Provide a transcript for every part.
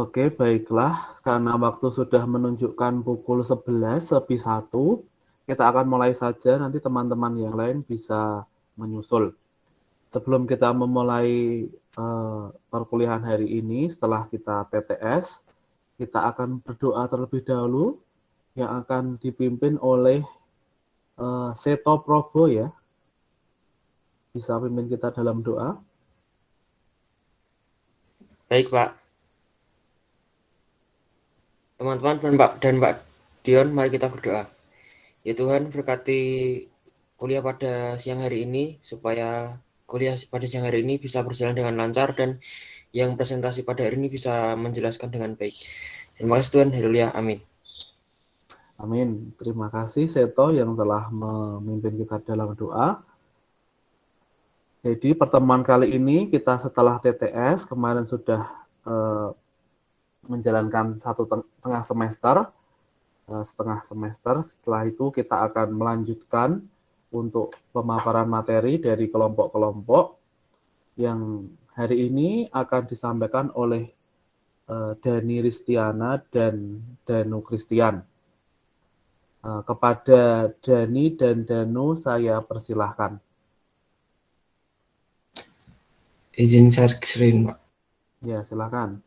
Oke, baiklah. Karena waktu sudah menunjukkan pukul 11 lebih 1, kita akan mulai saja. Nanti teman-teman yang lain bisa menyusul. Sebelum kita memulai perkuliahan hari ini, setelah kita TTS, kita akan berdoa terlebih dahulu yang akan dipimpin oleh Seto Probo ya. Bisa pimpin kita dalam doa. Baik, Pak. Teman-teman dan Pak Dion, mari kita berdoa. Ya Tuhan, berkati kuliah pada siang hari ini, supaya kuliah pada siang hari ini bisa berjalan dengan lancar dan yang presentasi pada hari ini bisa menjelaskan dengan baik. Terima kasih Tuhan, haleluya, amin. Amin. Terima kasih Seto yang telah memimpin kita dalam doa. Jadi pertemuan kali ini kita setelah TTS kemarin sudah menjalankan setengah semester. Setelah itu kita akan melanjutkan untuk pemaparan materi dari kelompok-kelompok yang hari ini akan disampaikan oleh Dani Ristiana dan Danu Kristian. Kepada Dani dan Danu saya persilahkan. Izin share screen, Pak. Ya, silakan.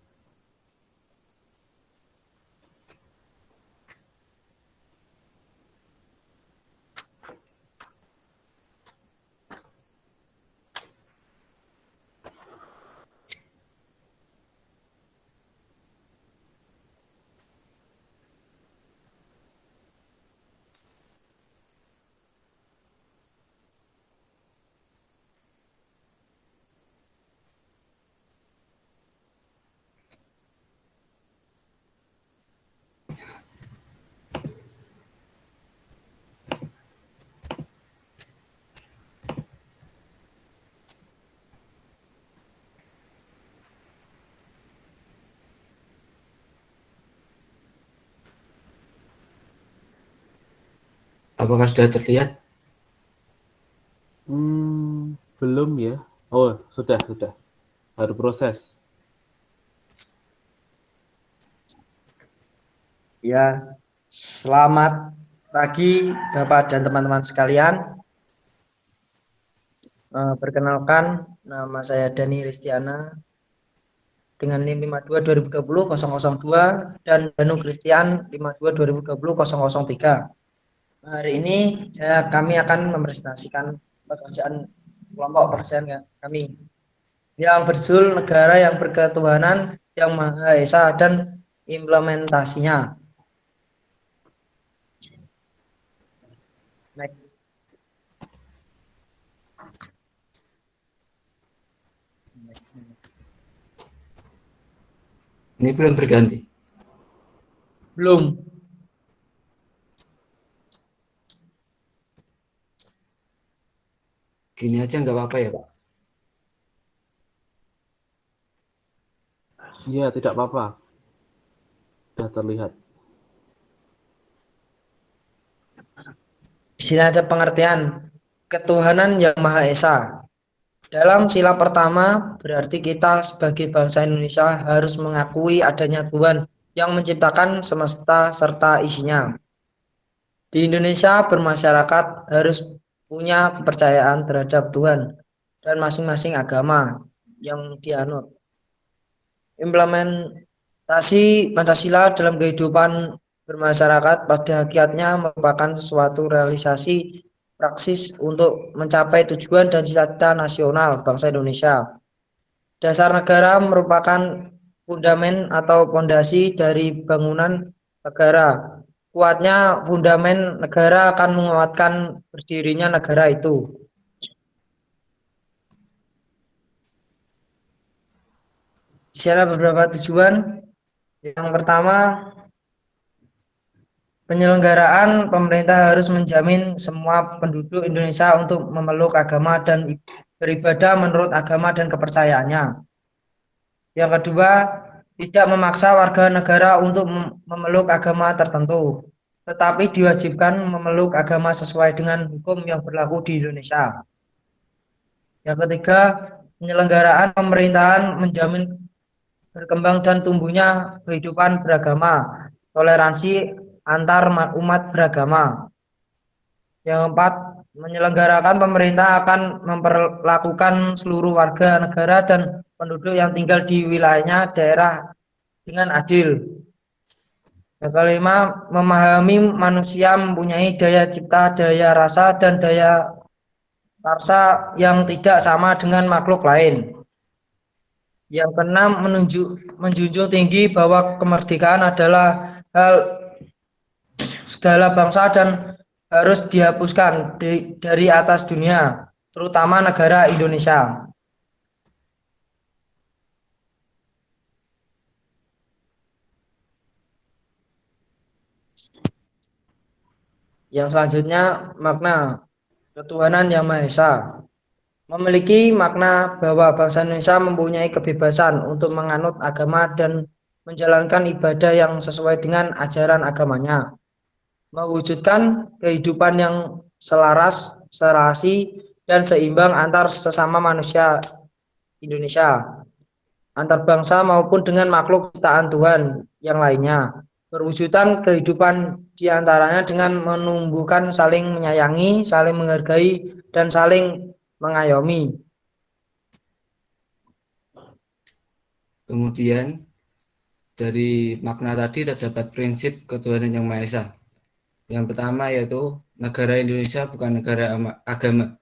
Apakah sudah terlihat? Belum ya. Oh, sudah. Baru proses. Ya, selamat pagi Bapak dan teman-teman sekalian. Perkenalkan, nama saya Dani Ristiana dengan NIM 52 2020 002 dan Danu Kristian 52 2020 003. Hari ini kami akan mempresentasikan pekerjaan kelompok pekerjaan kami yang berjudul Negara yang Berketuhanan yang Maha Esa dan Implementasinya. Next. Ini belum berganti. Belum. Gini aja nggak apa-apa ya, Pak? Ya, tidak apa-apa. Sudah terlihat. Di sini ada pengertian ketuhanan yang Maha Esa. Dalam sila pertama, berarti kita sebagai bangsa Indonesia harus mengakui adanya Tuhan yang menciptakan semesta serta isinya. Di Indonesia, bermasyarakat harus punya kepercayaan terhadap Tuhan dan masing-masing agama yang dianut. Implementasi Pancasila dalam kehidupan bermasyarakat pada hakikatnya merupakan suatu realisasi praksis untuk mencapai tujuan dan cita-cita nasional bangsa Indonesia. Dasar negara merupakan fundamen atau fondasi dari bangunan negara. Kuatnya fundamen negara akan menguatkan berdirinya negara itu. Di sini ada beberapa tujuan. Yang pertama, penyelenggaraan pemerintah harus menjamin semua penduduk Indonesia untuk memeluk agama dan beribadah menurut agama dan kepercayaannya. Yang kedua, tidak memaksa warga negara untuk memeluk agama tertentu, tetapi diwajibkan memeluk agama sesuai dengan hukum yang berlaku di Indonesia. Yang ketiga, penyelenggaraan pemerintahan menjamin berkembang dan tumbuhnya kehidupan beragama, toleransi antar umat beragama. Yang keempat, menyelenggarakan pemerintah akan memperlakukan seluruh warga negara dan penduduk yang tinggal di wilayahnya daerah dengan adil. Yang kelima, memahami manusia mempunyai daya cipta, daya rasa, dan daya rasa yang tidak sama dengan makhluk lain. Yang keenam, menjunjung tinggi bahwa kemerdekaan adalah hal segala bangsa dan harus dihapuskan dari atas dunia, terutama negara Indonesia. Yang selanjutnya, makna ketuhanan yang Maha Esa. Memiliki makna bahwa bangsa Indonesia mempunyai kebebasan untuk menganut agama dan menjalankan ibadah yang sesuai dengan ajaran agamanya, mewujudkan kehidupan yang selaras, serasi, dan seimbang antar sesama manusia Indonesia, antar bangsa maupun dengan makhluk ciptaan Tuhan yang lainnya. Perwujudan kehidupan diantaranya dengan menumbuhkan saling menyayangi, saling menghargai, dan saling mengayomi. Kemudian dari makna tadi terdapat prinsip ketuhanan yang Maha Esa. Yang pertama yaitu negara Indonesia bukan negara agama.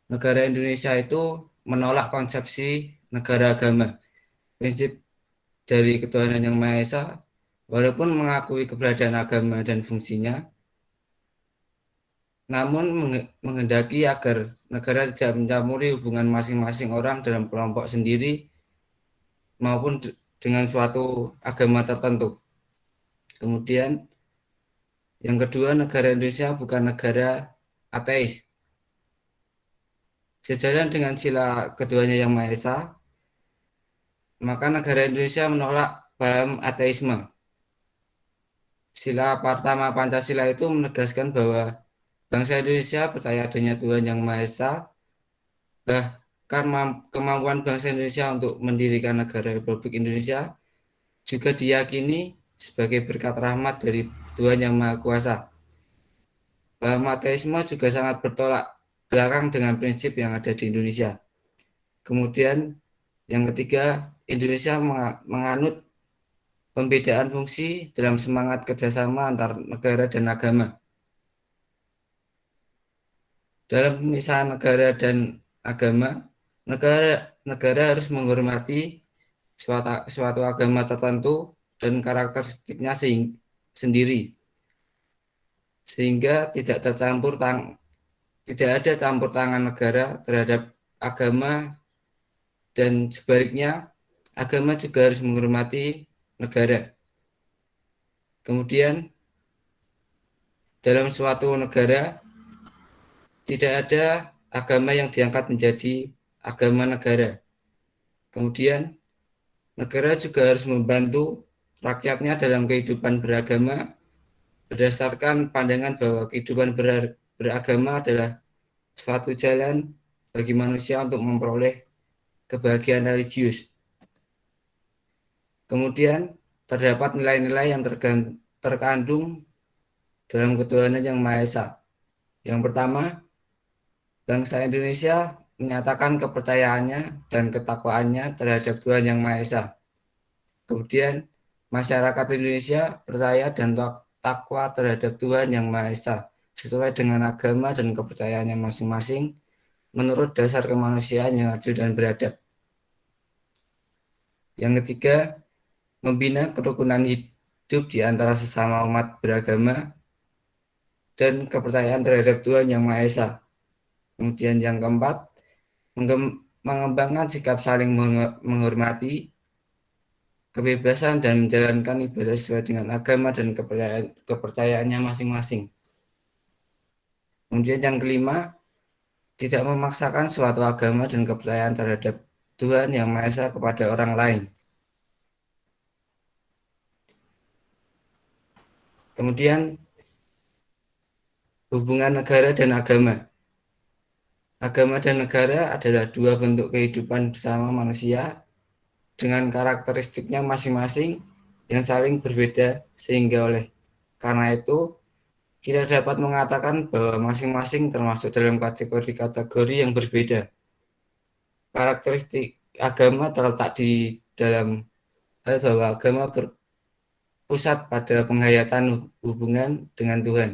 Negara Indonesia itu menolak konsepsi negara agama. Prinsip dari ketuhanan yang Maha Esa, walaupun mengakui keberadaan agama dan fungsinya, namun menghendaki agar negara tidak mencampuri hubungan masing-masing orang dalam kelompok sendiri maupun dengan suatu agama tertentu. Kemudian yang kedua, negara Indonesia bukan negara ateis. Sejalan dengan sila keduanya yang Maha Esa, maka negara Indonesia menolak paham ateisme. Sila pertama Pancasila itu menegaskan bahwa bangsa Indonesia percaya adanya Tuhan yang Maha Esa, bahkan kemampuan bangsa Indonesia untuk mendirikan negara Republik Indonesia juga diyakini sebagai berkat rahmat dari Tuhan yang Maha Kuasa. Paham ateisme juga sangat bertolak belakang dengan prinsip yang ada di Indonesia. Kemudian yang ketiga, Indonesia menganut pembedaan fungsi dalam semangat kerjasama antar negara dan agama. Dalam pemisahan negara dan agama, negara harus menghormati suatu agama tertentu dan karakteristiknya sendiri, sehingga tidak ada campur tangan negara terhadap agama, dan sebaliknya agama juga harus menghormati negara. Kemudian dalam suatu negara tidak ada agama yang diangkat menjadi agama negara. Kemudian negara juga harus membantu rakyatnya dalam kehidupan beragama berdasarkan pandangan bahwa kehidupan beragama adalah suatu jalan bagi manusia untuk memperoleh kebahagiaan religius. Kemudian terdapat nilai-nilai yang terkandung dalam ketuhanan yang Maha Esa. Yang pertama, bangsa Indonesia menyatakan kepercayaannya dan ketakwaannya terhadap Tuhan yang Maha Esa. Kemudian masyarakat Indonesia percaya dan takwa terhadap Tuhan yang Maha Esa sesuai dengan agama dan kepercayaannya masing-masing menurut dasar kemanusiaan yang adil dan beradab. Yang ketiga, membina kerukunan hidup di antara sesama umat beragama dan kepercayaan terhadap Tuhan yang Maha Esa. Kemudian yang keempat, mengembangkan sikap saling menghormati, kebebasan dan menjalankan ibadah sesuai dengan agama dan kepercayaannya masing-masing. Kemudian yang kelima, tidak memaksakan suatu agama dan kepercayaan terhadap Tuhan yang Maha Esa kepada orang lain. Kemudian hubungan negara dan agama. Agama dan negara adalah dua bentuk kehidupan bersama manusia dengan karakteristiknya masing-masing yang saling berbeda, sehingga oleh karena itu kita dapat mengatakan bahwa masing-masing termasuk dalam kategori-kategori yang berbeda. Karakteristik agama terletak di dalam hal bahwa agama berpusat pada penghayatan hubungan dengan Tuhan.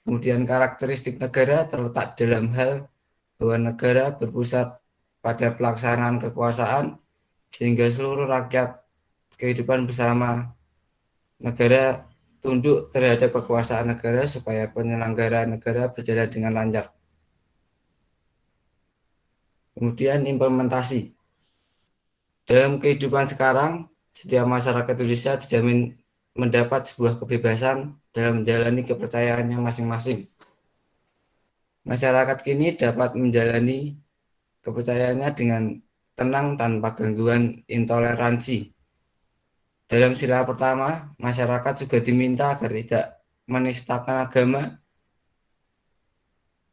Kemudian karakteristik negara terletak dalam hal bahwa negara berpusat pada pelaksanaan kekuasaan sehingga seluruh rakyat kehidupan bersama negara tunduk terhadap kekuasaan negara supaya penyelenggaraan negara berjalan dengan lancar. Kemudian implementasi. Dalam kehidupan sekarang, setiap masyarakat Indonesia dijamin mendapat sebuah kebebasan dalam menjalani kepercayaannya masing-masing. Masyarakat kini dapat menjalani kepercayaannya dengan tenang tanpa gangguan intoleransi. Dalam sila pertama, masyarakat juga diminta agar tidak menistakan agama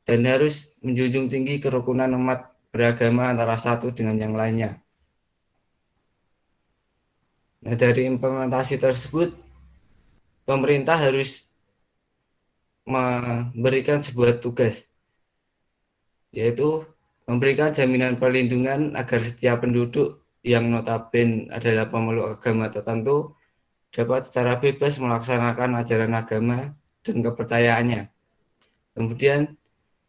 dan harus menjunjung tinggi kerukunan umat beragama antara satu dengan yang lainnya. Nah, dari implementasi tersebut, pemerintah harus memberikan sebuah tugas, yaitu memberikan jaminan perlindungan agar setiap penduduk yang notabene adalah pemeluk agama tertentu dapat secara bebas melaksanakan ajaran agama dan kepercayaannya. Kemudian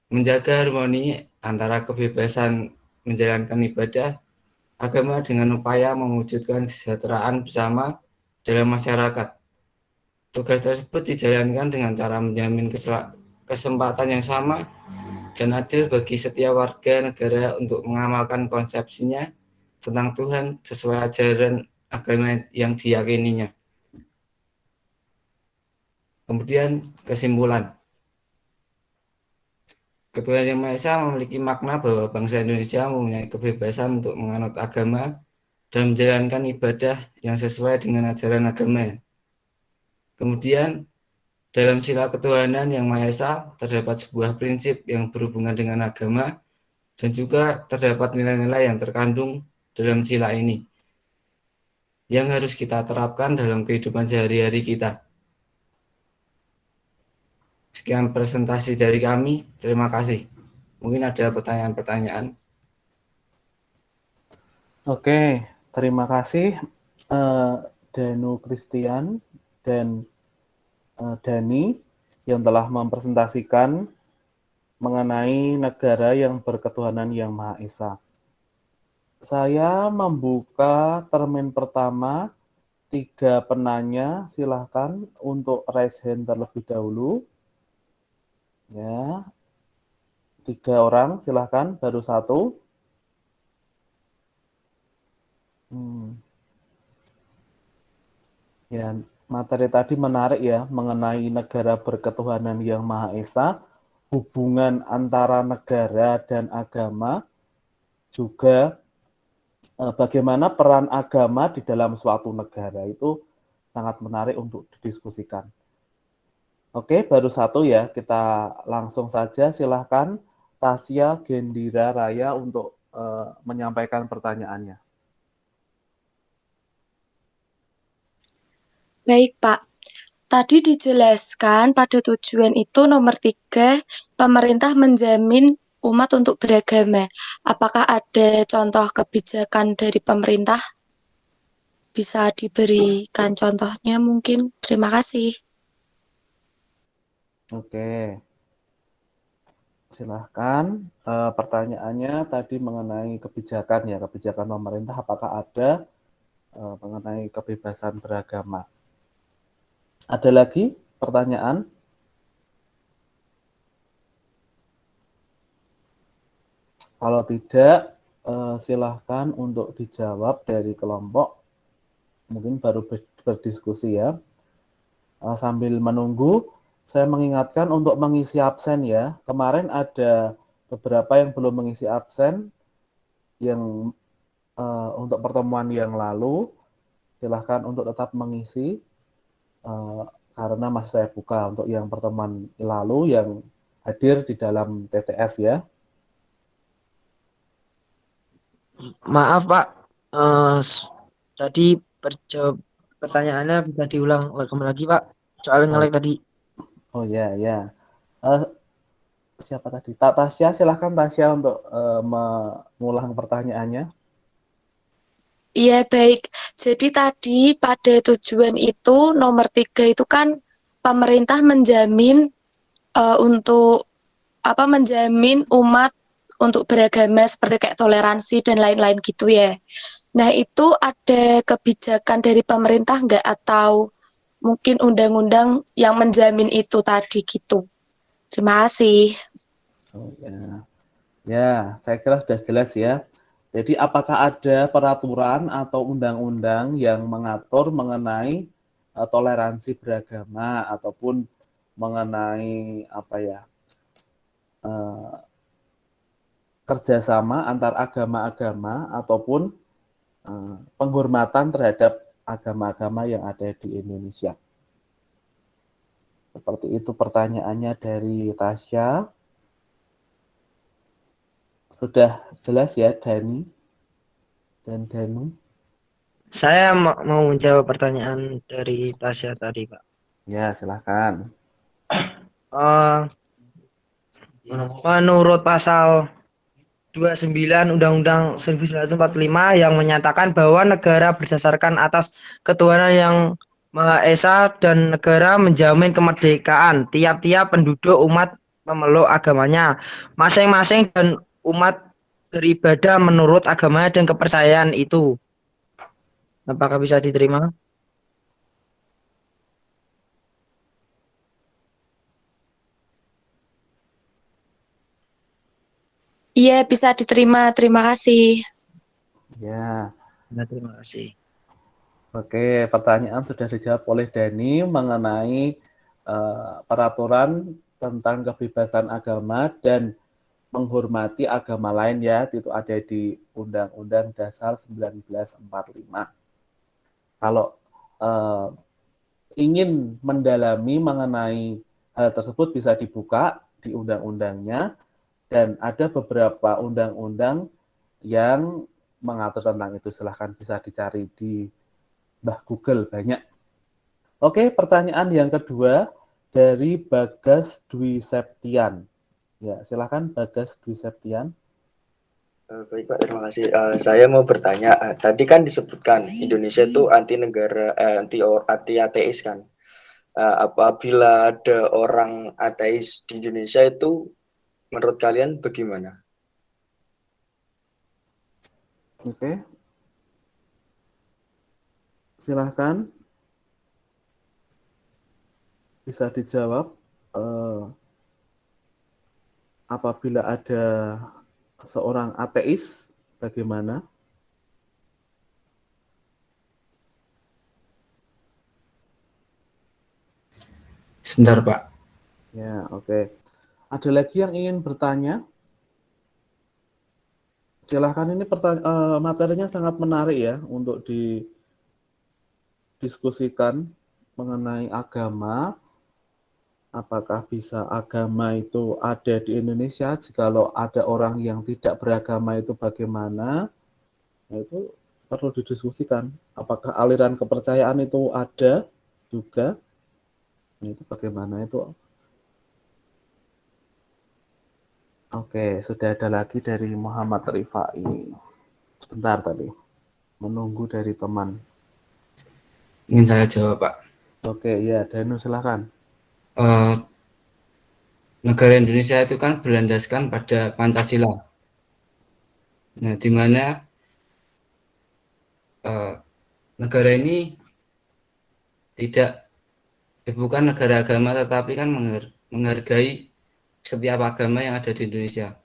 menjaga harmoni antara kebebasan menjalankan ibadah agama dengan upaya mewujudkan kesejahteraan bersama dalam masyarakat. Tugas tersebut dijalankan dengan cara menjamin kesempatan yang sama dan adil bagi setiap warga negara untuk mengamalkan konsepsinya tentang Tuhan sesuai ajaran agama yang diyakininya. Kemudian kesimpulan. Ketuhanan Yang Maha Esa memiliki makna bahwa bangsa Indonesia mempunyai kebebasan untuk menganut agama dan menjalankan ibadah yang sesuai dengan ajaran agama. Kemudian, dalam sila ketuhanan Yang Maha Esa terdapat sebuah prinsip yang berhubungan dengan agama dan juga terdapat nilai-nilai yang terkandung dalam sila ini yang harus kita terapkan dalam kehidupan sehari-hari kita. Sekian presentasi dari kami. Terima kasih. Mungkin ada pertanyaan-pertanyaan. Oke, terima kasih Danu Christian dan Dani yang telah mempresentasikan mengenai negara yang berketuhanan Yang Maha Esa. Saya membuka termin pertama, 3 penanya, silahkan untuk raise hand terlebih dahulu. Ya, 3 orang, silahkan, baru 1. Ya, materi tadi menarik ya, mengenai negara berketuhanan Yang Maha Esa, hubungan antara negara dan agama, juga bagaimana peran agama di dalam suatu negara, itu sangat menarik untuk didiskusikan. Oke, baru 1 ya, kita langsung saja, silahkan Tasya Gendira Raya untuk menyampaikan pertanyaannya. Baik, Pak. Tadi dijelaskan pada tujuan itu nomor 3, pemerintah menjamin umat untuk beragama. Apakah ada contoh kebijakan dari pemerintah? Bisa diberikan contohnya mungkin? Terima kasih. Oke. Silahkan, pertanyaannya tadi mengenai kebijakan ya, kebijakan pemerintah apakah ada mengenai kebebasan beragama. Ada lagi pertanyaan? Kalau tidak, silahkan untuk dijawab dari kelompok, mungkin baru berdiskusi ya. Sambil menunggu, saya mengingatkan untuk mengisi absen ya. Kemarin ada beberapa yang belum mengisi absen, yang untuk pertemuan yang lalu, silahkan untuk tetap mengisi, karena masih saya buka untuk yang pertemuan lalu yang hadir di dalam TTS ya. Maaf Pak, Tadi pertanyaannya bisa diulang kembali lagi, Pak. Soalnya ngelek tadi. Oh ya, ya. Siapa tadi? Tasya, silahkan Tasya untuk mengulang pertanyaannya. Iya, baik. Jadi tadi pada tujuan itu nomor 3 itu kan pemerintah menjamin untuk menjamin umat untuk beragama seperti kayak toleransi dan lain-lain gitu ya. Nah, itu ada kebijakan dari pemerintah nggak atau mungkin undang-undang yang menjamin itu tadi gitu. Terima kasih. Oh ya. Ya, saya kira sudah jelas ya. Jadi apakah ada peraturan atau undang-undang yang mengatur mengenai toleransi beragama ataupun mengenai kerjasama antar agama-agama ataupun penghormatan terhadap agama-agama yang ada di Indonesia? Seperti itu pertanyaannya dari Tasya. Sudah jelas ya, Dani dan Danu? Saya mau menjawab pertanyaan dari Tasya tadi, Pak. Ya, silahkan. Menurut pasal 29 Undang-Undang 1945 yang menyatakan bahwa negara berdasarkan atas ketuhanan yang Maha Esa dan negara menjamin kemerdekaan tiap-tiap penduduk umat memeluk agamanya masing-masing dan umat beribadah menurut agamanya dan kepercayaan itu. Apakah bisa diterima? Iya, bisa diterima. Terima kasih. Ya, Nah, terima kasih. oke. Pertanyaan sudah dijawab oleh Dani mengenai peraturan tentang kebebasan agama dan menghormati agama lain ya. Itu ada di Undang-Undang Dasar 1945. Kalau ingin mendalami mengenai hal tersebut bisa dibuka di undang-undangnya. Dan ada beberapa undang-undang yang mengatur tentang itu. Silahkan bisa dicari di Mbah Google, banyak. Oke, pertanyaan yang kedua dari Bagas Dwi Septian. Ya, silahkan Bagas Dwi Septian. Baik Pak, terima kasih. Saya mau bertanya, tadi kan disebutkan Indonesia itu anti negara, anti ateis kan. Apabila ada orang ateis di Indonesia itu menurut kalian bagaimana? Oke. Silahkan. Bisa dijawab. Apabila ada seorang ateis, bagaimana? Sebentar, Pak. Ya, oke. Ada lagi yang ingin bertanya? Silahkan, ini materinya sangat menarik ya untuk didiskusikan mengenai agama. Apakah bisa agama itu ada di Indonesia? Jikalau ada orang yang tidak beragama itu bagaimana? Nah, itu perlu didiskusikan. Apakah aliran kepercayaan itu ada juga? Nah, itu bagaimana itu? Oke, sudah ada lagi dari Muhammad Rifai. Sebentar tadi, menunggu dari teman. Ingin saya jawab, Pak. Oke, ya, Danu silahkan. Negara Indonesia itu kan berlandaskan pada Pancasila. Nah, di mana negara ini bukan negara agama, tetapi kan menghargai setiap agama yang ada di Indonesia.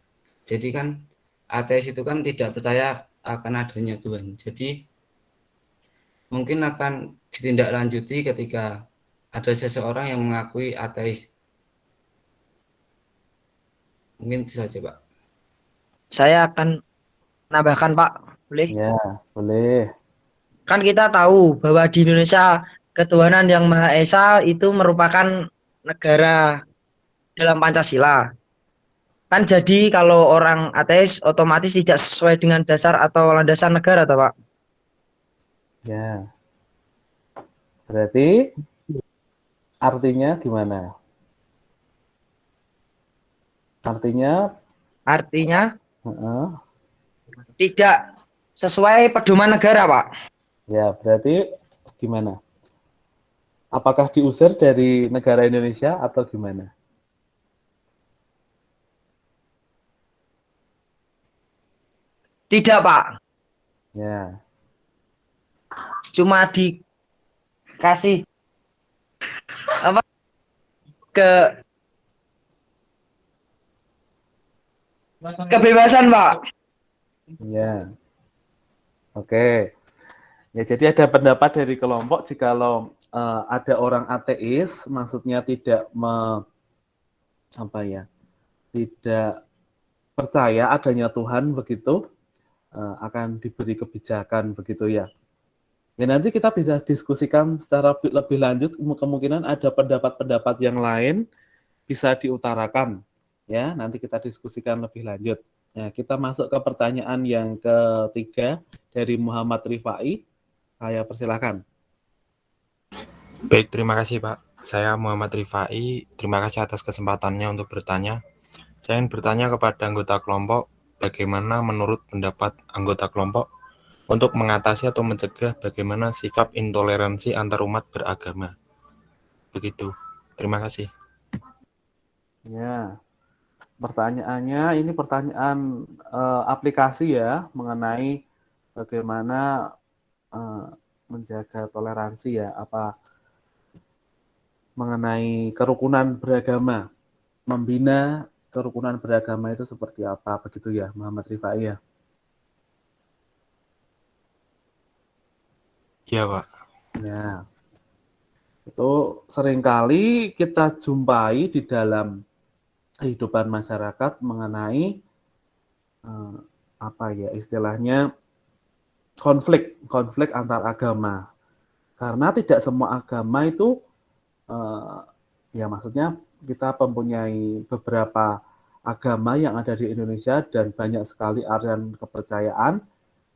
Jadi kan ateis itu kan tidak percaya akan adanya Tuhan. Jadi mungkin akan ditindaklanjuti ketika ada seseorang yang mengakui ateis. Mungkin itu saja, Pak. Saya akan menambahkan, Pak. Boleh? Ya, boleh. Kan kita tahu bahwa di Indonesia ketuhanan yang Maha Esa itu merupakan negara dalam Pancasila. Kan jadi kalau orang ateis otomatis tidak sesuai dengan dasar atau landasan negara, toh, Pak? Ya, berarti artinya gimana? Artinya, Artinya heeh, tidak sesuai pedoman negara, Pak. ya berarti gimana? Apakah diusir dari negara Indonesia atau gimana? Tidak, Pak. Ya, Cuma dikasih apa ke kebebasan, Pak. ya, oke. Ya, jadi ada pendapat dari kelompok jikalau ada orang ateis, maksudnya tidak apa ya, tidak percaya adanya Tuhan begitu, akan diberi kebijakan begitu ya. Ya nanti kita bisa diskusikan secara lebih lanjut, kemungkinan ada pendapat-pendapat yang lain bisa diutarakan. Ya, nanti kita diskusikan lebih lanjut. Nah, kita masuk ke pertanyaan yang ketiga dari Muhammad Rifai. Saya persilahkan. Baik, terima kasih Pak. Saya Muhammad Rifai. Terima kasih atas kesempatannya untuk bertanya. Saya ingin bertanya kepada anggota kelompok, bagaimana menurut pendapat anggota kelompok untuk mengatasi atau mencegah bagaimana sikap intoleransi antar umat beragama. Begitu. Terima kasih. Ya, pertanyaannya ini pertanyaan aplikasi ya mengenai bagaimana menjaga toleransi ya, apa mengenai kerukunan beragama, membina kerukunan beragama itu seperti apa begitu ya, Muhammad Rifai ya. Iya, Pak. Ya, itu seringkali kita jumpai di dalam kehidupan masyarakat mengenai apa ya istilahnya konflik antar agama. Karena tidak semua agama itu ya maksudnya kita mempunyai beberapa agama yang ada di Indonesia dan banyak sekali aliran kepercayaan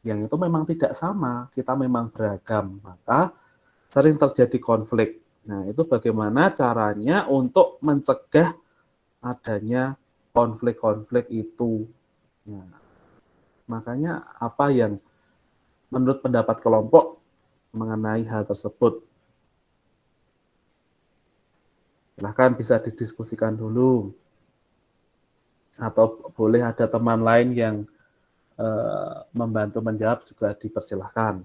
yang itu memang tidak sama, kita memang beragam, maka sering terjadi konflik. Nah, itu bagaimana caranya untuk mencegah adanya konflik-konflik itu. Nah, makanya apa yang menurut pendapat kelompok mengenai hal tersebut? Silahkan bisa didiskusikan dulu. Atau boleh ada teman lain yang membantu menjawab juga dipersilahkan.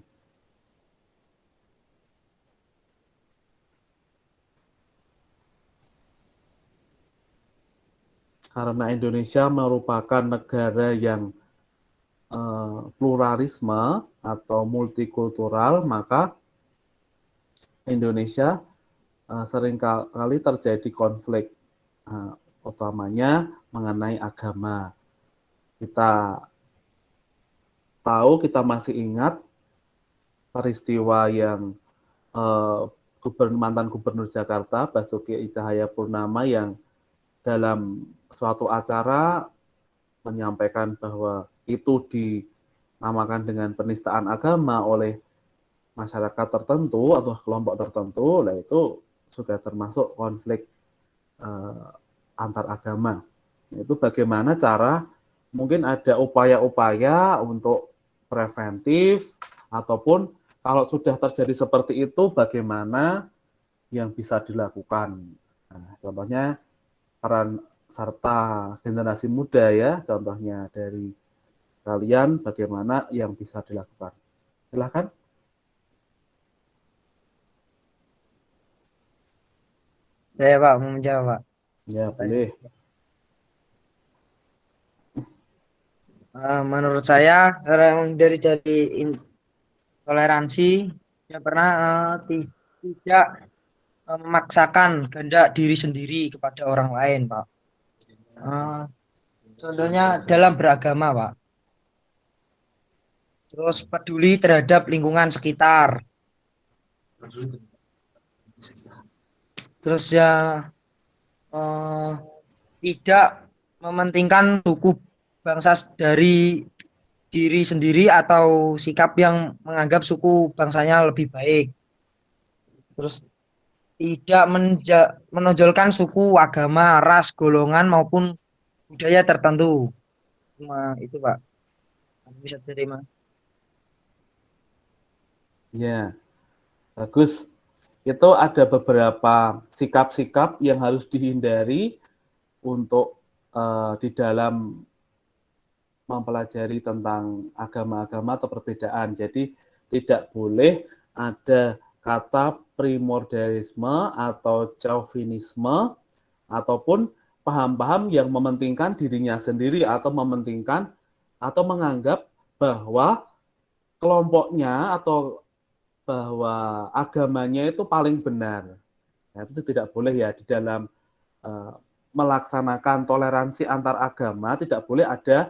Karena Indonesia merupakan negara yang pluralisme atau multikultural, maka Indonesia seringkali terjadi konflik, utamanya mengenai agama. Kita tahu, kita masih ingat peristiwa yang mantan gubernur Jakarta, Basuki Cahayapurnama, yang dalam suatu acara menyampaikan bahwa itu dinamakan dengan penistaan agama oleh masyarakat tertentu atau kelompok tertentu, lah itu sudah termasuk konflik antar agama. Itu bagaimana cara, mungkin ada upaya-upaya untuk preventif, ataupun kalau sudah terjadi seperti itu, bagaimana yang bisa dilakukan. Nah, contohnya peran serta generasi muda ya, contohnya dari kalian, bagaimana yang bisa dilakukan. Silakan. Saya Pak mau menjawab, Pak. Ya, boleh. Menurut saya dari toleransi tidak pernah tidak memaksakan kehendak diri sendiri kepada orang lain, Pak. Contohnya dalam beragama, Pak. Terus peduli terhadap lingkungan sekitar. Terus ya tidak mementingkan suku bangsa dari diri sendiri atau sikap yang menganggap suku bangsanya lebih baik. Terus tidak menonjolkan suku, agama, ras, golongan maupun budaya tertentu. Cuma itu Pak, bisa diterima. Ya, bagus. Itu ada beberapa sikap-sikap yang harus dihindari untuk di dalam mempelajari tentang agama-agama atau perbedaan. Jadi tidak boleh ada kata primordialisme atau chauvinisme ataupun paham-paham yang mementingkan dirinya sendiri atau mementingkan atau menganggap bahwa kelompoknya atau bahwa agamanya itu paling benar. Nah, itu tidak boleh ya di dalam melaksanakan toleransi antar agama, tidak boleh ada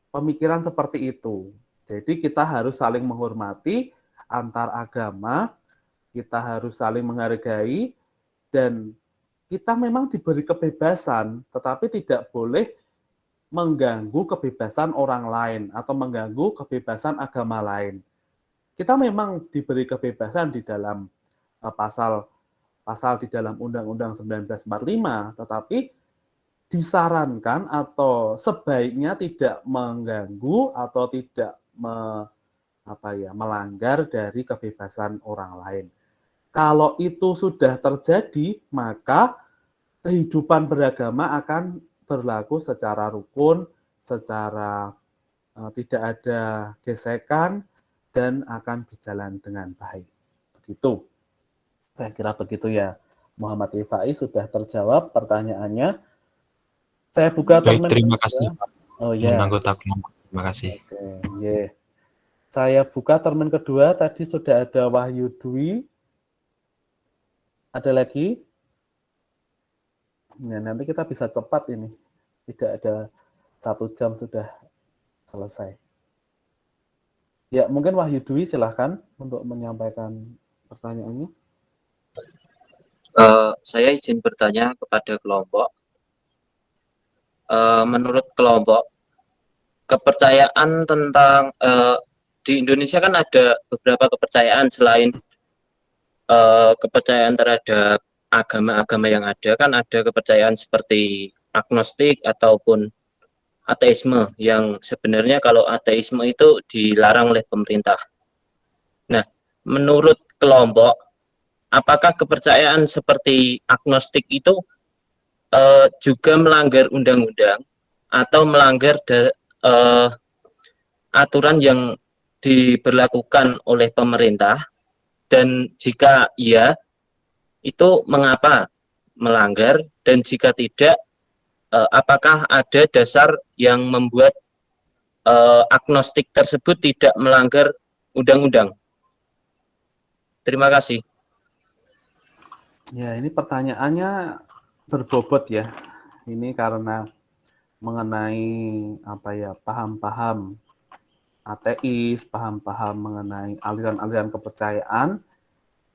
pemikiran seperti itu. Jadi kita harus saling menghormati antar agama, kita harus saling menghargai, dan kita memang diberi kebebasan, tetapi tidak boleh mengganggu kebebasan orang lain atau mengganggu kebebasan agama lain. Kita memang diberi kebebasan di dalam pasal di dalam Undang-Undang 1945, tetapi disarankan atau sebaiknya tidak mengganggu atau tidak melanggar dari kebebasan orang lain. Kalau itu sudah terjadi, maka kehidupan beragama akan berlaku secara rukun, secara tidak ada gesekan, dan akan berjalan dengan baik. Begitu. Saya kira begitu ya. Muhammad Rifai sudah terjawab pertanyaannya. Saya buka Baik, termin terima kedua. kasih Pak. Oh ya. Anggota kelompok. Terima kasih. Oke, yeah. Saya buka termin kedua. Tadi sudah ada Wahyu Dwi. Ada lagi? Nah, nanti kita bisa cepat ini. Tidak ada 1 jam sudah selesai. Ya, mungkin Wahyu Dwi silahkan untuk menyampaikan pertanyaannya. Saya izin bertanya kepada kelompok. Menurut kelompok, kepercayaan tentang di Indonesia kan ada beberapa kepercayaan selain kepercayaan terhadap agama-agama yang ada, kan ada kepercayaan seperti agnostik ataupun ateisme, yang sebenarnya kalau ateisme itu dilarang oleh pemerintah. Nah, menurut kelompok, apakah kepercayaan seperti agnostik itu juga melanggar undang-undang atau melanggar aturan yang diberlakukan oleh pemerintah, dan jika iya, itu mengapa melanggar, dan jika tidak, apakah ada dasar yang membuat agnostik tersebut tidak melanggar undang-undang? Terima kasih. Ya, ini pertanyaannya berbobot ya. Ini karena mengenai paham-paham ateis, paham-paham mengenai aliran-aliran kepercayaan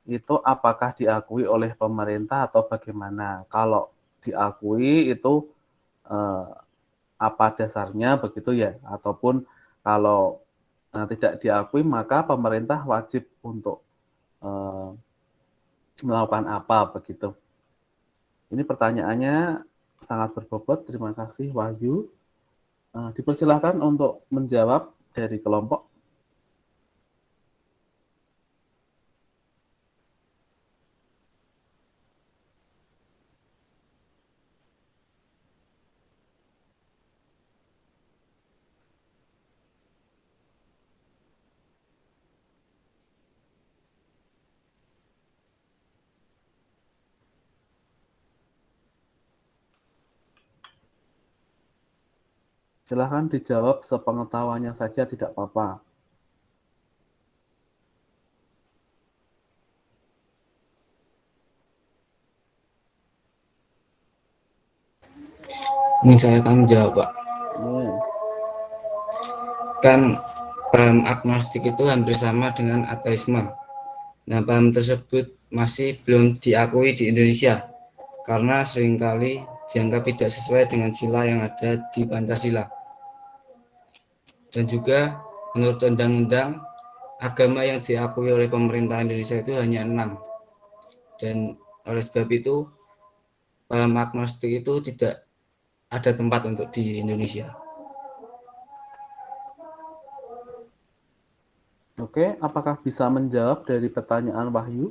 itu apakah diakui oleh pemerintah atau bagaimana? Kalau diakui itu apa dasarnya begitu ya? Ataupun kalau tidak diakui maka pemerintah wajib untuk melakukan apa begitu? Ini pertanyaannya sangat berbobot. Terima kasih Wahyu. Dipersilahkan untuk menjawab dari kelompok. Silahkan dijawab sepengetahuannya saja, tidak apa-apa. Ini saya akan menjawab, Pak. Kan paham agnostik itu hampir sama dengan ateisme. Nah, paham tersebut masih belum diakui di Indonesia karena seringkali dianggap tidak sesuai dengan sila yang ada di Pancasila. Dan juga Menurut undang-undang, agama yang diakui oleh pemerintah Indonesia itu hanya 6. Dan oleh sebab itu, paham agnostik itu tidak ada tempat untuk di Indonesia. Oke, apakah bisa menjawab dari pertanyaan Wahyu?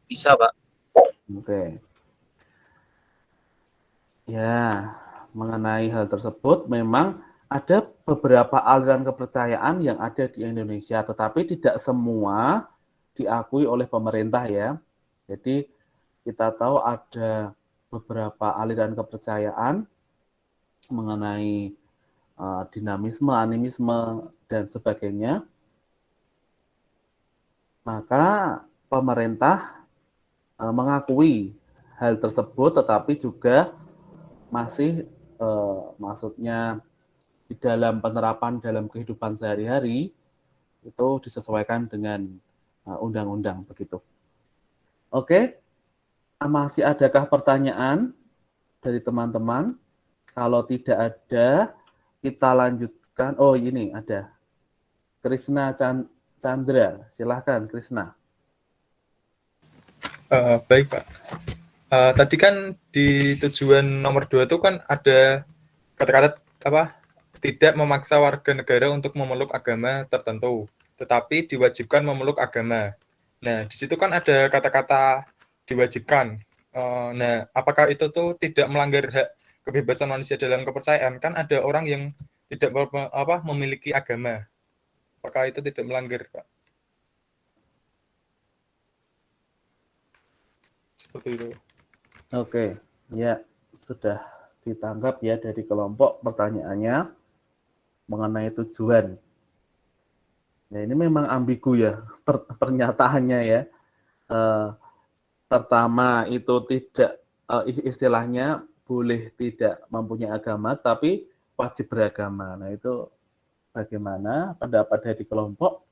Bisa, Pak. Oke. Ya, mengenai hal tersebut memang ada beberapa aliran kepercayaan yang ada di Indonesia, tetapi tidak semua diakui oleh pemerintah ya. Jadi kita tahu ada beberapa aliran kepercayaan mengenai dinamisme, animisme, dan sebagainya. Maka pemerintah mengakui hal tersebut, tetapi juga masih maksudnya di dalam penerapan dalam kehidupan sehari-hari itu disesuaikan dengan undang-undang begitu. Oke, masih adakah pertanyaan dari teman-teman? Kalau tidak ada, kita lanjutkan. Oh, ini ada. Krisna Chandra, silahkan Krisna. Baik Pak. Tadi kan di tujuan nomor 2 itu kan ada kata-kata apa? Tidak memaksa warga negara untuk memeluk agama tertentu, tetapi diwajibkan memeluk agama. Nah, di situ kan ada kata-kata diwajibkan. Nah, apakah itu tuh tidak melanggar hak kebebasan manusia dalam kepercayaan? Kan ada orang yang tidak memiliki agama. Apakah itu tidak melanggar, Pak? Seperti itu. Oke, ya sudah ditangkap ya dari kelompok pertanyaannya mengenai tujuan. Nah, ini memang ambigu ya pernyataannya ya. Pertama itu tidak istilahnya boleh tidak mempunyai agama, tapi wajib beragama. Nah, itu bagaimana pendapat dari kelompok?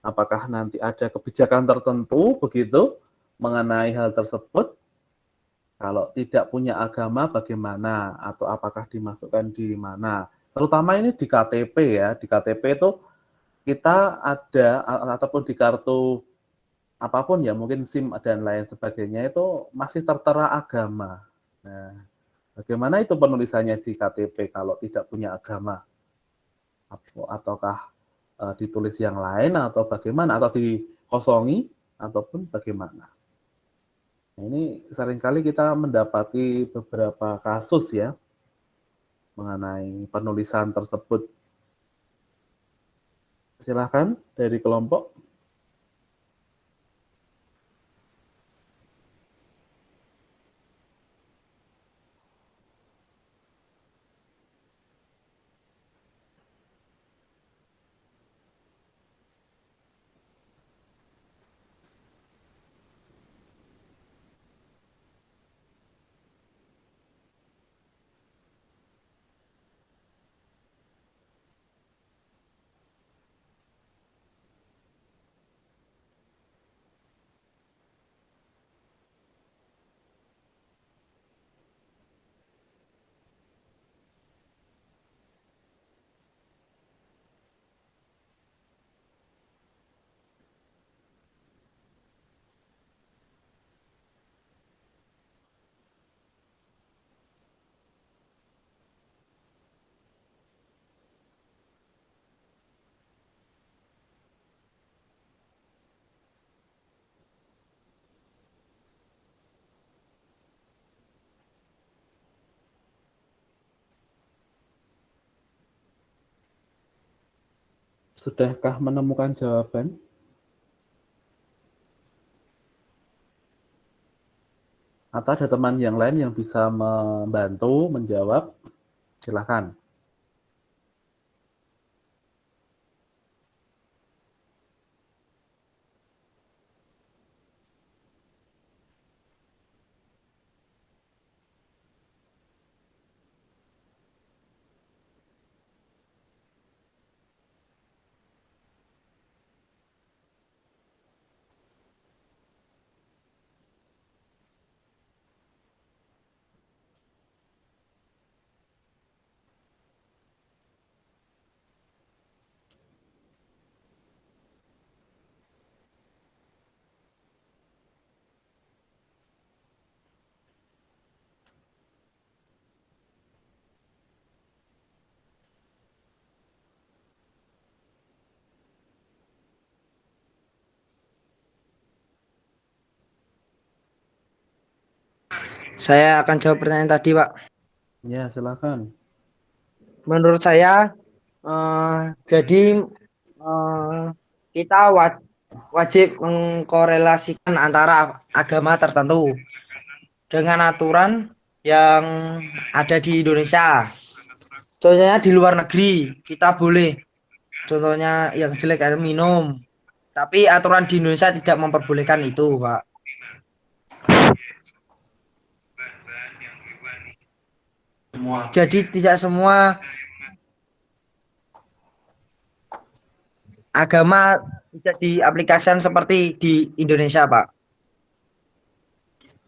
Apakah nanti ada kebijakan tertentu begitu mengenai hal tersebut? Kalau tidak punya agama bagaimana? Atau apakah dimasukkan di mana? Terutama ini di KTP ya. Di KTP itu kita ada ataupun di kartu apapun ya, mungkin SIM dan lain sebagainya itu masih tertera agama. Nah, bagaimana itu penulisannya di KTP kalau tidak punya agama? Ataukah ditulis yang lain atau bagaimana? Atau dikosongi ataupun bagaimana? Nah, ini seringkali kita mendapati beberapa kasus ya mengenai penulisan tersebut. Silakan dari kelompok. Sudahkah menemukan jawaban? Atau ada teman yang lain yang bisa membantu menjawab? Silakan. Saya akan jawab pertanyaan tadi, Pak. Ya, silakan. Menurut saya, jadi kita wajib mengkorelasikan antara agama tertentu dengan aturan yang ada di Indonesia. Contohnya di luar negeri, kita boleh. Contohnya yang jelek kayak minum. Tapi aturan di Indonesia tidak memperbolehkan itu, Pak. Jadi tidak semua agama bisa diaplikasikan seperti di Indonesia, Pak.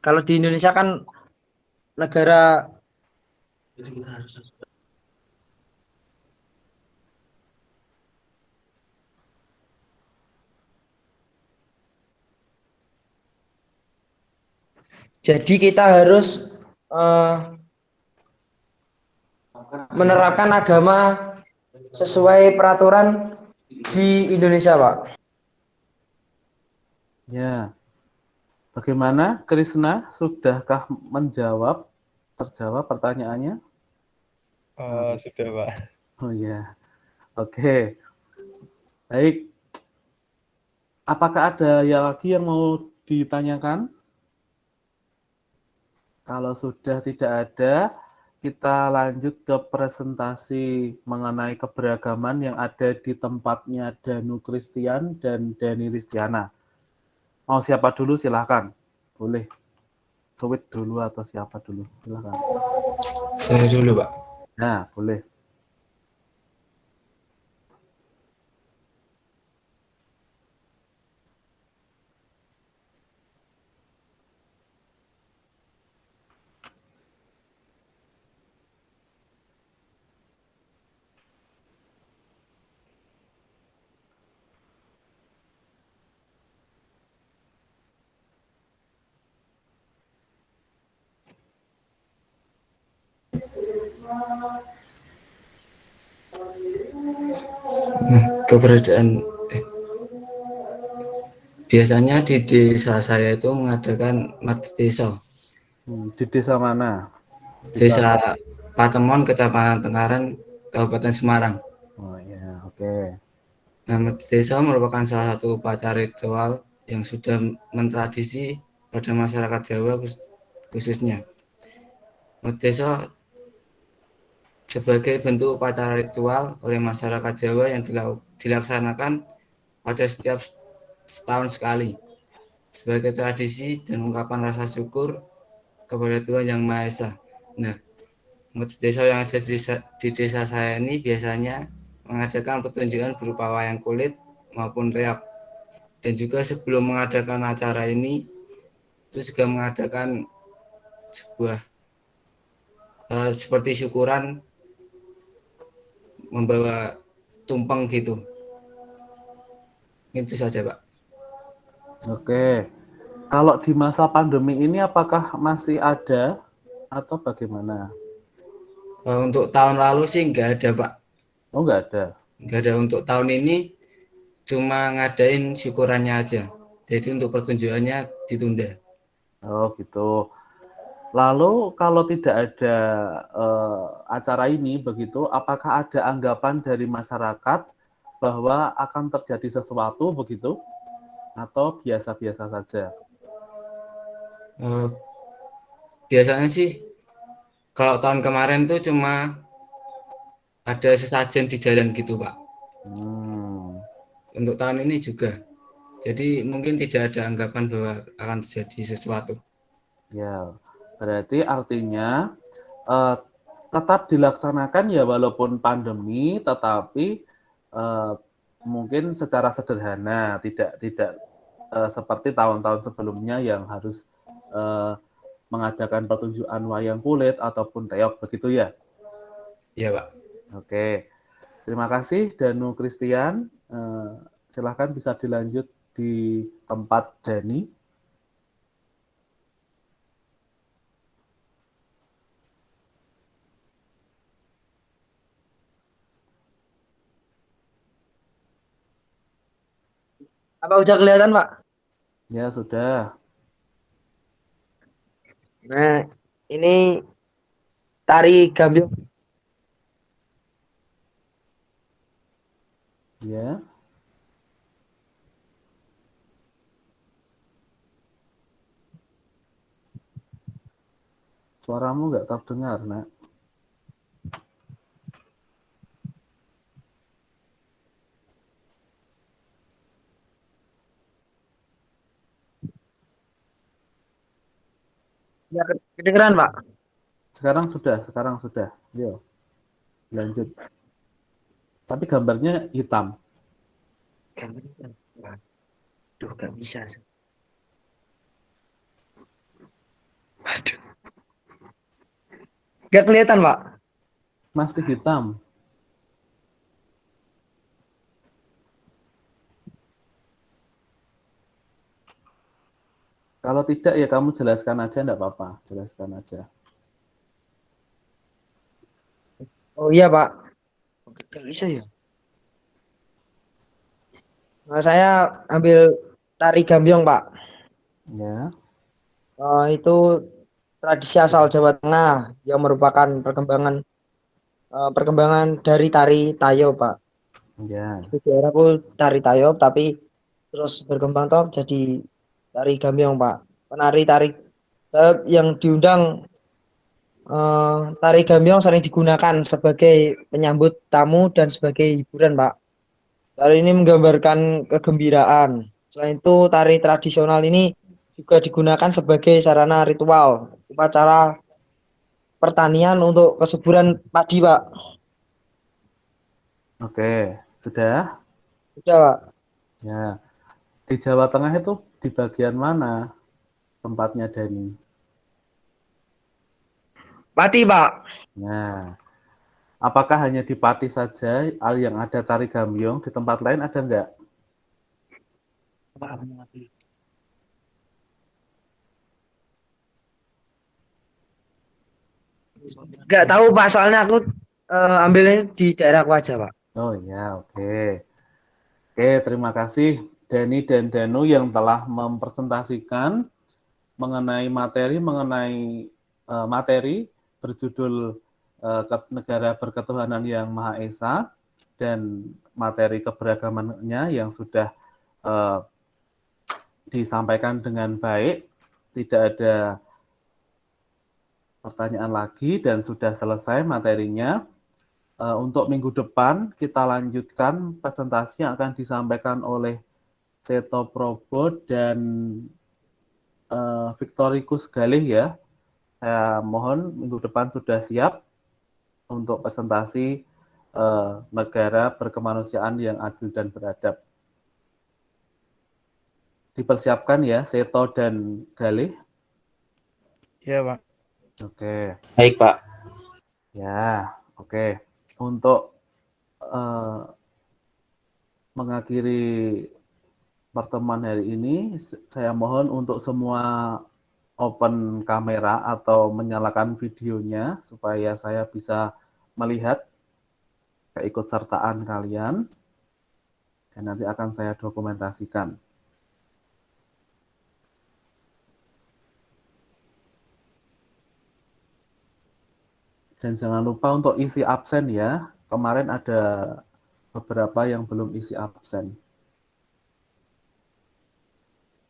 Kalau di Indonesia kan negara jadi kita harus menerapkan agama sesuai peraturan di Indonesia, Pak. Ya. Bagaimana, Krisna? Sudahkah terjawab pertanyaannya? Sudah, Pak. Oh ya. Oke. Baik. Apakah ada lagi yang mau ditanyakan? Kalau sudah tidak ada, kita lanjut ke presentasi mengenai keberagaman yang ada di tempatnya Danu Christian dan Dani Ristiana. Mau siapa dulu silahkan. Boleh. Sweet dulu atau siapa dulu? Silahkan. Saya dulu, Pak. Nah, boleh. Keberadaan biasanya di desa saya itu mengadakan mati desa. Di desa mana? Desa Patemon, Kecamatan Tenggaran, Kabupaten Semarang. Oh ya, oke. Nah, mati desa merupakan salah satu upacara ritual yang sudah mentradisi pada masyarakat Jawa khususnya. Mati desa sebagai bentuk upacara ritual oleh masyarakat Jawa yang dilaksanakan pada setiap setahun sekali sebagai tradisi dan ungkapan rasa syukur kepada Tuhan Yang Maha Esa. Nah, umat desa yang ada di desa saya ini biasanya mengadakan pertunjukan berupa wayang kulit maupun reok. Dan juga sebelum mengadakan acara ini, itu juga mengadakan sebuah seperti syukuran membawa tumpeng gitu. Itu saja, Pak. Oke. Kalau di masa pandemi ini apakah masih ada atau bagaimana? Untuk tahun lalu sih nggak ada, Pak. Oh, nggak ada. Nggak ada. Untuk tahun ini cuma ngadain syukurannya aja. Jadi untuk pertunjukannya ditunda. Oh, gitu. Lalu kalau tidak ada acara ini begitu, apakah ada anggapan dari masyarakat bahwa akan terjadi sesuatu begitu atau biasa-biasa saja? Biasanya sih kalau tahun kemarin tuh cuma ada sesajen di jalan gitu, Pak. Untuk tahun ini juga. Jadi mungkin tidak ada anggapan bahwa akan terjadi sesuatu. Ya, berarti artinya tetap dilaksanakan ya walaupun pandemi, tetapi mungkin secara sederhana, tidak seperti tahun-tahun sebelumnya yang harus mengadakan pertunjukan wayang kulit ataupun reok begitu ya? Iya, Pak. Oke, terima kasih Danu Christian. Silahkan bisa dilanjut di tempat Dani. Apa udah kelihatan, Pak? Ya, sudah. Nah, Ini tari gambyong. Ya. Suaramu nggak terdengar, Nak. Ya, kedengeran, Pak. Sekarang sudah. Yo, lanjut. Tapi gambarnya hitam. Gambarnya. Waduh, gak bisa. Waduh. Gak kelihatan, Pak. Masih hitam. Kalau tidak ya kamu jelaskan aja, enggak apa-apa. Jelaskan aja. Oh iya, Pak. Gak bisa ya. Nah, saya ambil tari gambyong, Pak. Ya. Itu tradisi asal Jawa Tengah yang merupakan perkembangan dari tari Tayo, Pak. Ya. Di daerahku tari Tayo, tapi terus berkembang toh jadi tari gambyong, Pak. Penari tari yang diundang tari gambyong sering digunakan sebagai penyambut tamu dan sebagai hiburan, Pak. Tari ini menggambarkan kegembiraan. Selain itu, tari tradisional ini juga digunakan sebagai sarana ritual upacara pertanian untuk kesuburan padi, Pak. Oke, sudah? Sudah, Pak. Ya. Di Jawa Tengah itu di bagian mana tempatnya Dani? Pati, Pak. Nah, apakah hanya di Pati saja yang ada tari gambyong, di tempat lain ada enggak? Nggak tahu, Pak, soalnya aku ambilnya di daerahku aja, Pak. Oh ya, oke. Oke, terima kasih Dani dan Danu yang telah mempresentasikan mengenai materi berjudul Negara Berketuhanan Yang Maha Esa dan materi keberagamannya yang sudah disampaikan dengan baik, tidak ada pertanyaan lagi dan sudah selesai materinya. Untuk minggu depan kita lanjutkan presentasi yang akan disampaikan oleh Seto Probo dan Victorikus Galih ya. Saya mohon minggu depan sudah siap untuk presentasi negara berkemanusiaan yang adil dan beradab. Dipersiapkan ya Seto dan Galih. Iya, Pak. Oke. Baik, Pak. Ya, oke. Untuk mengakhiri pertemuan hari ini, saya mohon untuk semua open kamera atau menyalakan videonya supaya saya bisa melihat keikutsertaan kalian dan nanti akan saya dokumentasikan. Dan jangan lupa untuk isi absen ya. Kemarin ada beberapa yang belum isi absen.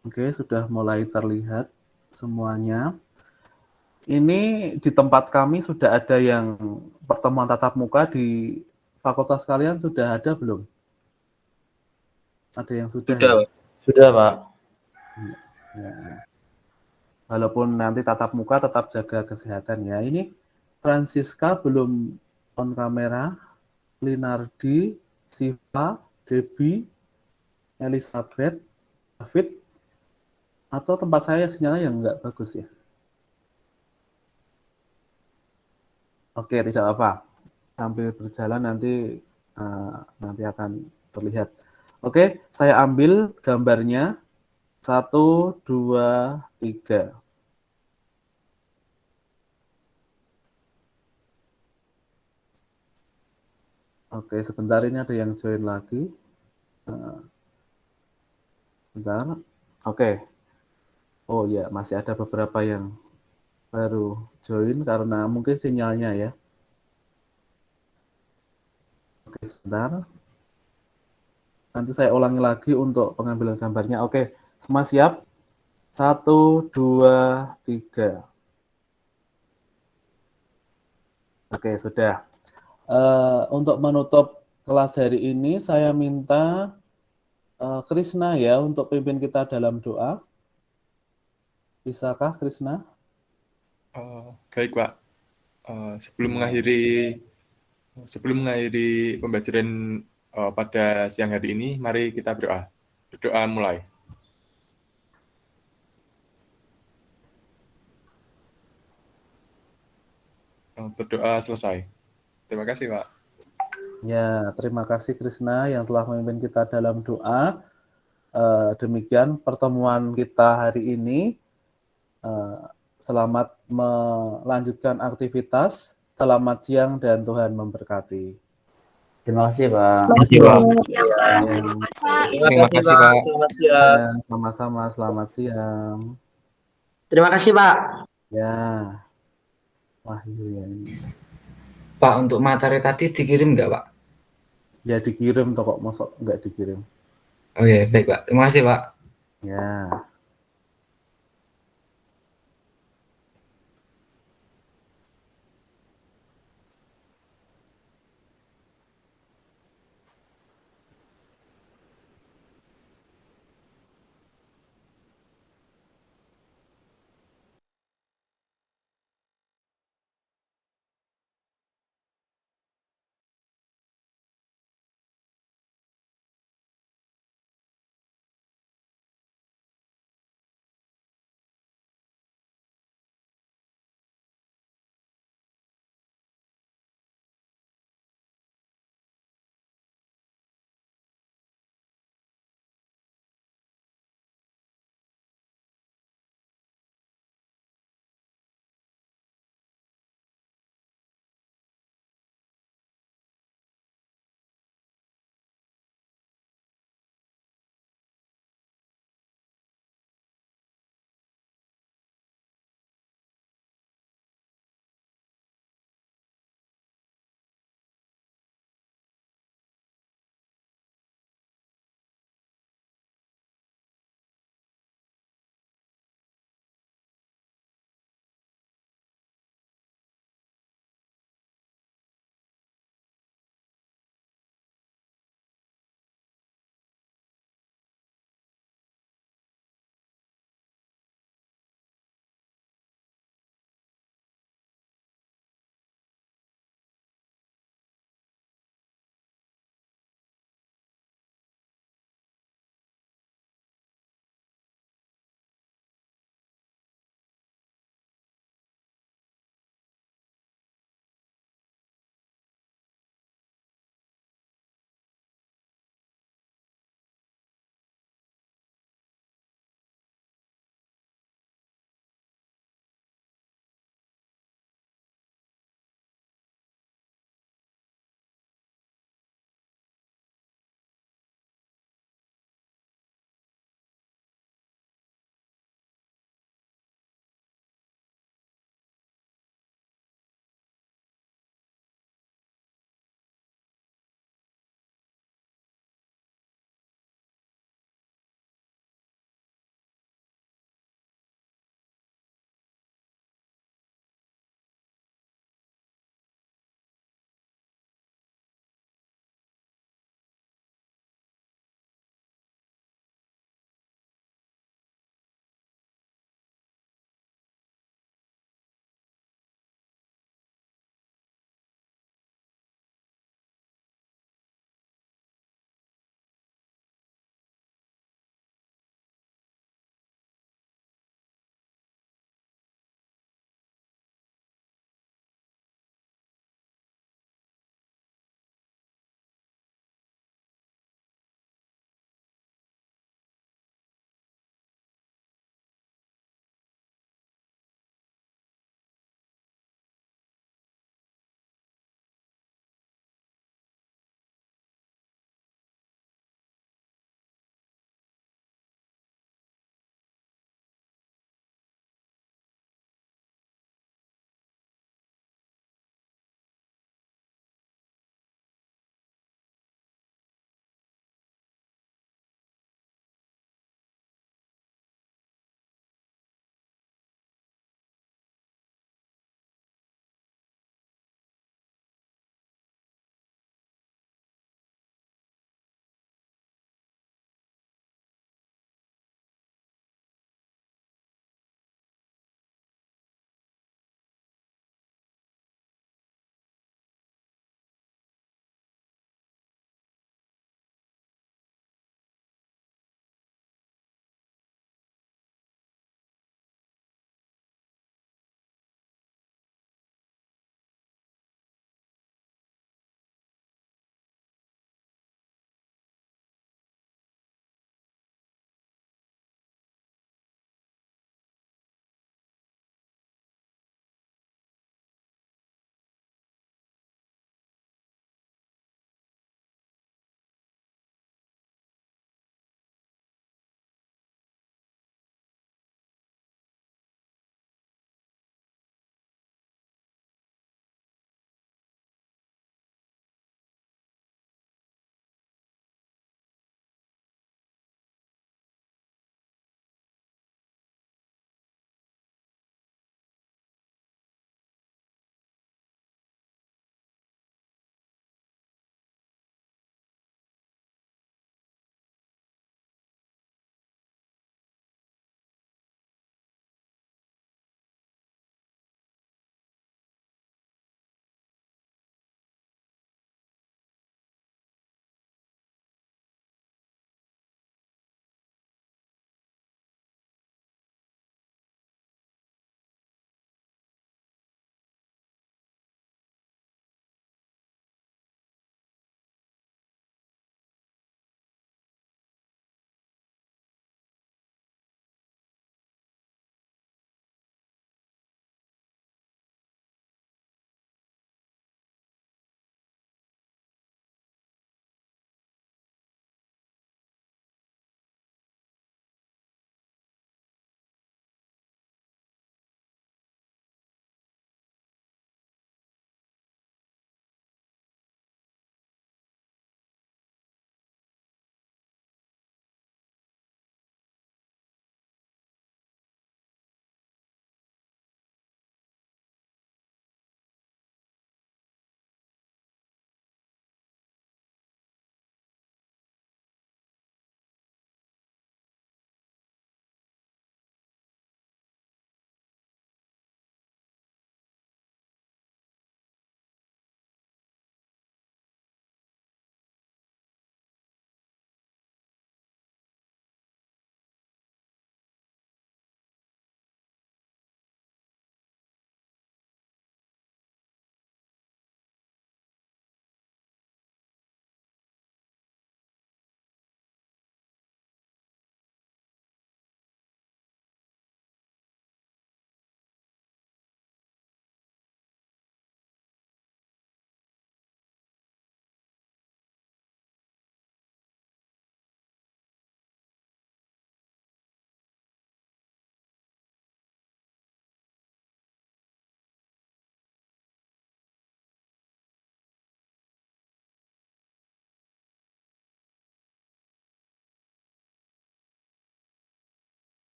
Oke, sudah mulai terlihat semuanya. Ini di tempat kami sudah ada yang pertemuan tatap muka di fakultas kalian sudah ada belum? Ada yang sudah? Sudah, ya? Pak. Sudah, Pak. Ya. Walaupun nanti tatap muka tetap jaga kesehatan ya. Ini Francisca belum on kamera, Linardi, Siva, Debbie, Elizabeth, David, atau tempat saya sinyalnya yang nggak bagus ya? Oke, tidak apa. Sambil berjalan nanti akan terlihat. Oke, saya ambil gambarnya. 1, 2, 3. Oke, sebentar ini ada yang join lagi. Bentar. Oke. Oh ya, masih ada beberapa yang baru join karena mungkin sinyalnya ya. Oke, sebentar. Nanti saya ulangi lagi untuk pengambilan gambarnya. Oke, semua siap? 1, 2, 3. Oke, sudah. Untuk menutup kelas hari ini, saya minta Krishna ya untuk pimpin kita dalam doa. Bisakah Krishna? Baik, Pak. Sebelum mengakhiri pembelajaran pada siang hari ini, mari kita berdoa. Berdoa mulai. Berdoa selesai. Terima kasih, Pak. Ya, terima kasih Krishna yang telah memimpin kita dalam doa. Demikian pertemuan kita hari ini. Selamat melanjutkan aktivitas. Selamat siang dan Tuhan memberkati. Terima kasih, Pak. Terima kasih, Pak. Terima kasih, Pak. Selamat siang. Ya, sama-sama, selamat siang. Terima kasih, Pak. Ya, Wahyu ya ini. Pak, untuk materi tadi dikirim nggak, Pak? Ya dikirim toh kok, mosok nggak dikirim. Oke, baik, Pak. Terima kasih, Pak. Ya.